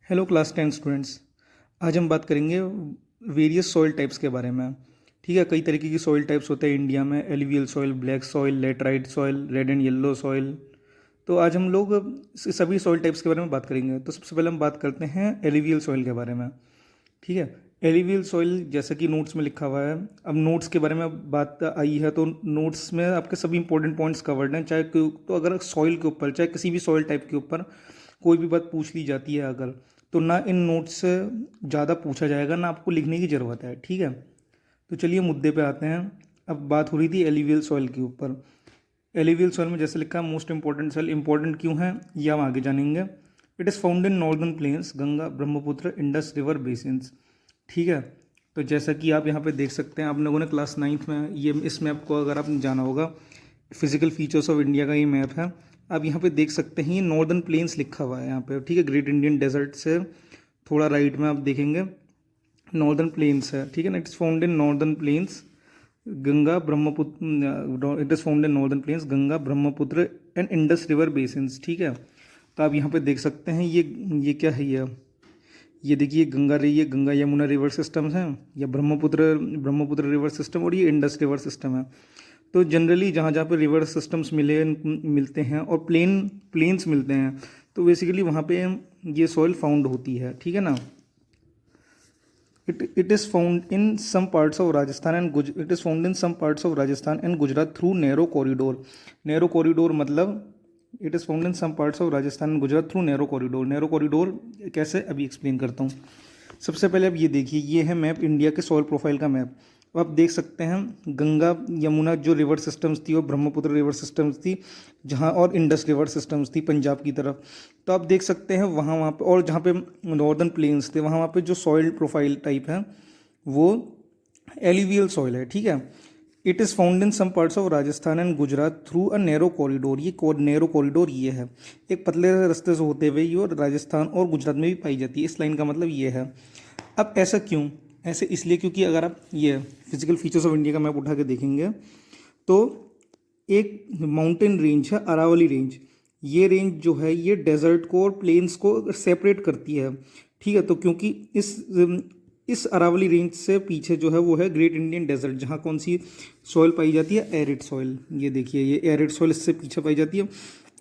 Hello class 10 students. आज हम बात करेंगे वेरियस सॉइल टाइप्स के बारे में। ठीक है, कई तरीके की सॉइल टाइप्स होते हैं इंडिया में। Alluvial soil, black soil, laterite soil, red and yellow soil. तो आज हम लोग सभी सॉइल टाइप्स के बारे में बात करेंगे। तो सबसे पहले हम बात करते हैं एलुवियल सॉइल के बारे में। ठीक है, एलुवियल सॉइल जैसा कि नोट्स में लिखा हुआ है। अब नोट्स के बारे में अब बात आई है तो नोट्स में आपके सभी इंपॉर्टेंट पॉइंट्स कवर्ड हैं। तो अगर सॉइल के ऊपर, चाहे किसी भी सॉइल टाइप के ऊपर कोई भी बात पूछ ली जाती है अगर, तो ना इन नोट्स से ज़्यादा पूछा जाएगा, ना आपको लिखने की ज़रूरत है। ठीक है, तो चलिए मुद्दे पे आते हैं। अब बात हो रही थी एलुवियल सॉइल के ऊपर। एलुवियल सॉइल में जैसे लिखा है मोस्ट इंपॉर्टेंट सॉइल। इंपॉर्टेंट क्यों है ये हम आगे जानेंगे। It is found in northern plains, Ganga, Brahmaputra, Indus river basins. ठीक है, तो जैसा कि आप यहाँ पे देख सकते हैं, आप लोगों ने क्लास 9th में ये इस मैप को अगर आपने जाना होगा, फिजिकल फीचर्स ऑफ इंडिया का ये मैप है। आप यहाँ पे देख सकते हैं ये नॉर्दर्न प्लेन्स लिखा हुआ है यहाँ पे। ठीक है, ग्रेट इंडियन डेजर्ट से थोड़ा राइट में आप देखेंगे नॉर्दर्न प्लेन्स है। ठीक है ना, it's found in northern plains Ganga Brahmaputra. It is found in northern plains Ganga, Brahmaputra and Indus river basins. ठीक है, तो आप यहाँ पे देख सकते हैं ये क्या है, ये देखिए गंगा रही है, गंगा यमुना रिवर सिस्टम्स हैं, या ब्रह्मपुत्र रिवर सिस्टम, और ये इंडस रिवर सिस्टम है। तो जनरली जहाँ जहाँ पे रिवर सिस्टम्स मिलते हैं और प्लेन्स मिलते हैं, तो बेसिकली वहाँ पे ये सॉइल फाउंड होती है। ठीक है ना। It is found in some parts of Rajasthan and Gujarat through narrow corridor. Narrow corridor मतलब it is found in some parts of Rajasthan and Gujarat through narrow corridor. Narrow corridor कैसे, अभी एक्सप्लेन करता हूँ। सबसे पहले अब ये देखिए, ये है मैप इंडिया के सॉइल प्रोफाइल का मैप। अब आप देख सकते हैं गंगा यमुना जो रिवर सिस्टम्स थी, और ब्रह्मपुत्र रिवर सिस्टम्स थी जहाँ, और इंडस रिवर सिस्टम्स थी पंजाब की तरफ। तो आप देख सकते हैं वहाँ पे, और जहाँ पे नॉर्दर्न प्लेन्स थे वहाँ पे जो सॉइल प्रोफाइल टाइप है वो एलुवियल सॉइल है। ठीक है, it is found in some parts of Rajasthan and Gujarat through a narrow corridor. ये नैरो कॉरिडोर ये है, एक पतले रास्ते से होते हुए ये, और राजस्थान और गुजरात में भी पाई जाती है। इस लाइन का मतलब ये है। अब ऐसा क्यों, ऐसे इसलिए क्योंकि अगर आप ये फिजिकल फीचर्स ऑफ इंडिया का मैप उठा के देखेंगे तो एक माउंटेन रेंज है अरावली रेंज। ये रेंज जो है ये डेजर्ट को और प्लेन्स को सेपरेट करती है। ठीक है, तो क्योंकि इस अरावली रेंज से पीछे जो है वो है ग्रेट इंडियन डेजर्ट, जहाँ कौन सी सॉइल पाई जाती है, एरिड सॉइल। ये देखिए, ये एरिड सॉइल इससे पीछे पाई जाती है,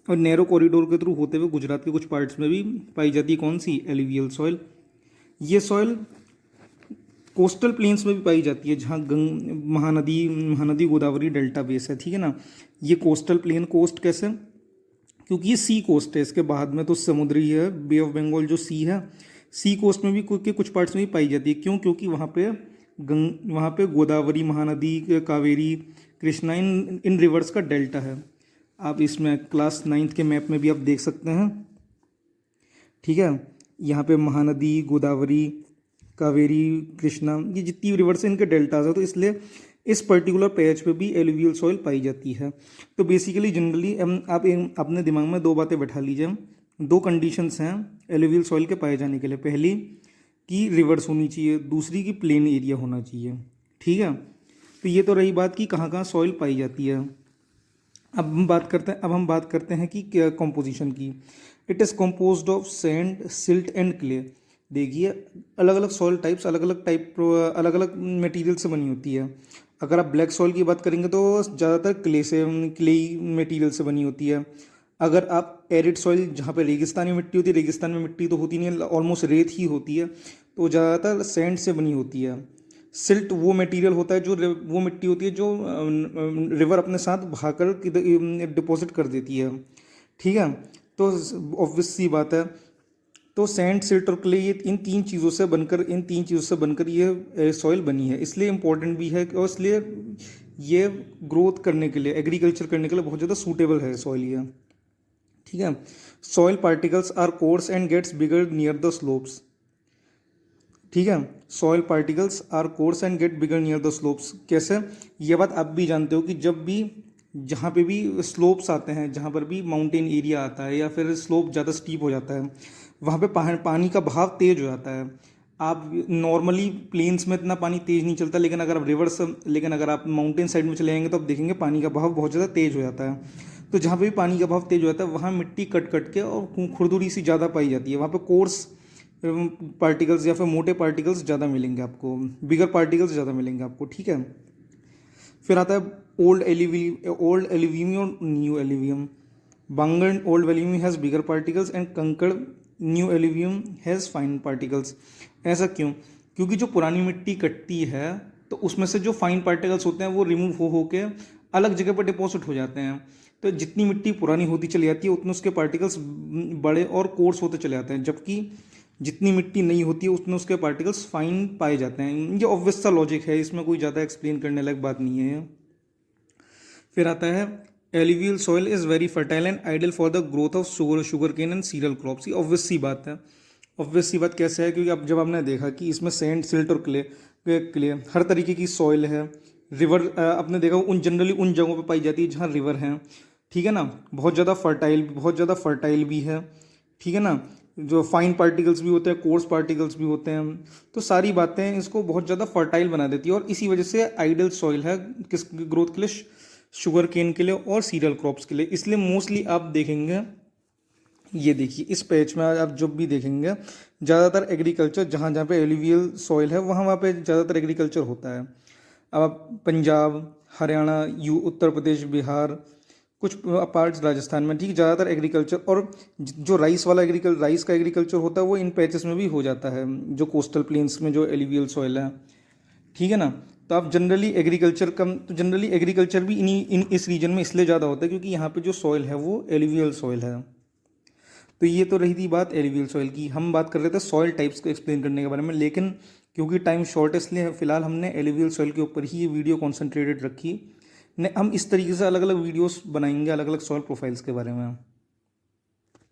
और नैरो कॉरिडोर के थ्रू होते हुए गुजरात के कुछ पार्ट्स में भी पाई जाती है कौन सी, एलुवियल सॉइल। ये सॉइल कोस्टल प्लेन्स में भी पाई जाती है, जहाँ महानदी गोदावरी डेल्टा बेस है। ठीक है ना। ये कोस्टल प्लेन, कोस्ट कैसे, क्योंकि ये सी कोस्ट है, इसके बाद में तो समुद्री है, बे ऑफ बंगाल जो सी है, सी कोस्ट में भी के कुछ पार्ट्स में भी पाई जाती है। क्यों, क्योंकि वहाँ पे गोदावरी, महानदी, कावेरी, कृष्णा, इन रिवर्स का डेल्टा है। आप इसमें क्लास 9th के मैप में भी आप देख सकते हैं। ठीक है, यहाँ पे महानदी, गोदावरी, कावेरी, कृष्णा, ये जितनी रिवर्स हैं इनके डेल्टाज है, तो इसलिए इस पर्टिकुलर पैच पे भी एलुवियल सॉइल पाई जाती है। तो बेसिकली जनरली आप अपने दिमाग में दो बातें बैठा लीजिए। दो कंडीशंस हैं एलुवियल सॉइल के पाए जाने के लिए। पहली कि रिवर्स होनी चाहिए, दूसरी कि प्लेन एरिया होना चाहिए। ठीक है, तो ये तो रही बात कि कहाँ कहाँ सॉइल पाई जाती है। अब हम बात करते हैं कि क्या कॉम्पोजिशन की। It is composed of sand, silt and clay. देखिए, अलग अलग सॉइल टाइप्स अलग अलग मटेरियल से बनी होती है। अगर आप ब्लैक सॉइल की बात करेंगे तो ज़्यादातर क्ले मटेरियल से बनी होती है। अगर आप एरिड सॉइल, जहाँ पे रेगिस्तानी मिट्टी होती है, रेगिस्तान में मिट्टी तो होती नहीं है, ऑलमोस्ट रेत ही होती है, तो ज़्यादातर सैंड से बनी होती है। सिल्ट वो मटेरियल होता है वो मिट्टी होती है जो रिवर अपने साथ बहाकर डिपॉजिट कर देती है। ठीक है, तो ऑब्वियस सी बात है। तो सैंड, सिल्ट और क्ले, ये इन तीन चीज़ों से बनकर ये सॉइल बनी है। इसलिए इम्पोर्टेंट भी है, और इसलिए ये ग्रोथ करने के लिए, एग्रीकल्चर करने के लिए बहुत ज़्यादा सूटेबल है सॉइल ये। ठीक है, soil particles are coarse and gets bigger near the slopes. ठीक है, soil particles are coarse and get bigger near the slopes. कैसे, ये बात आप भी जानते हो कि जब भी जहाँ पे भी स्लोप्स आते हैं, जहाँ पर भी माउंटेन एरिया आता है या फिर स्लोप ज़्यादा स्टीप हो जाता है, वहाँ पे पानी का बहाव तेज हो जाता है। आप नॉर्मली प्लेन्स में इतना पानी तेज नहीं चलता, लेकिन अगर आप माउंटेन साइड में चले जाएंगे तो आप देखेंगे पानी का बहाव बहुत ज़्यादा तेज हो जाता है। तो जहाँ पे भी पानी का बहाव तेज हो जाता है वहाँ मिट्टी कट कट के और खुरदुरी सी ज़्यादा पाई जाती है। वहाँ पे कोर्स पार्टिकल्स या फिर मोटे पार्टिकल्स ज़्यादा मिलेंगे आपको, बिगर पार्टिकल्स ज़्यादा मिलेंगे आपको, ठीक है। फिर आता है ओल्ड एल्यूवियम और new alluvium. Bhangar old alluvium has bigger particles and kankar new alluvium has fine particles. ऐसा क्यों? क्योंकि जो पुरानी मिट्टी कटती है तो उसमें से जो फाइन पार्टिकल्स होते हैं वो रिमूव हो के अलग जगह पर डिपॉजिट हो जाते हैं। तो जितनी मिट्टी पुरानी होती चली जाती है उतने उसके पार्टिकल्स बड़े और कोर्स होते चले जाते हैं, जबकि जितनी मिट्टी नहीं होती है उतने उसके पार्टिकल्स फाइन पाए जाते हैं। ये ऑब्वियस सा लॉजिक है, इसमें कोई ज़्यादा एक्सप्लेन करने लायक बात नहीं है। फिर आता है alluvial soil is very fertile and ideal for the growth of sugar cane and cereal crops. ये ऑब्वियस सी बात है। ऑब्वियस सी बात कैसे है? क्योंकि अब जब आपने देखा कि इसमें सैंड, सिल्ट और क्ले हर तरीके की सॉइल है। रिवर आपने देखा उन जनरली उन जगहों पे पाई जाती है जहाँ रिवर हैं, ठीक है ना। बहुत ज़्यादा फर्टाइल भी है, ठीक है ना। जो फाइन पार्टिकल्स भी होते हैं, कोर्स पार्टिकल्स भी होते हैं, तो सारी बातें इसको बहुत ज़्यादा फर्टाइल बना देती है और इसी वजह से आइडियल सॉइल है किस ग्रोथ के लिए, शुगर केन के लिए और सीरियल क्रॉप्स के लिए। इसलिए मोस्टली आप देखेंगे, ये देखिए इस पेज में आप जब भी देखेंगे ज़्यादातर एग्रीकल्चर जहाँ जहाँ पे एलुवियल सॉइल है वहाँ पे ज़्यादातर एग्रीकल्चर होता है। अब आप पंजाब, हरियाणा, उत्तर प्रदेश, बिहार, कुछ पार्ट्स राजस्थान में, ठीक, ज़्यादातर एग्रीकल्चर और जो राइस का एग्रीकल्चर होता है वो इन पैचेस में भी हो जाता है, जो कोस्टल प्लेन्स में जो एलुवियल सॉइल है, ठीक है ना। तो आप जनरली एग्रीकल्चर भी इस रीजन में इसलिए ज़्यादा होता है क्योंकि यहाँ पे जो सॉइल है वो एलुवियल सॉइल है। तो ये तो रही थी बात एलुवियल सॉइल की। हम बात कर रहे थे सॉइल टाइप्स को एक्सप्लेन करने के बारे में, लेकिन क्योंकि टाइम शॉर्ट है इसलिए फिलहाल हमने एलुवियल सॉइल के ऊपर ही ये वीडियो कॉन्सेंट्रेटेड रखी। हम इस तरीके से अलग अलग वीडियोस बनाएंगे अलग अलग सॉइल प्रोफाइल्स के बारे में।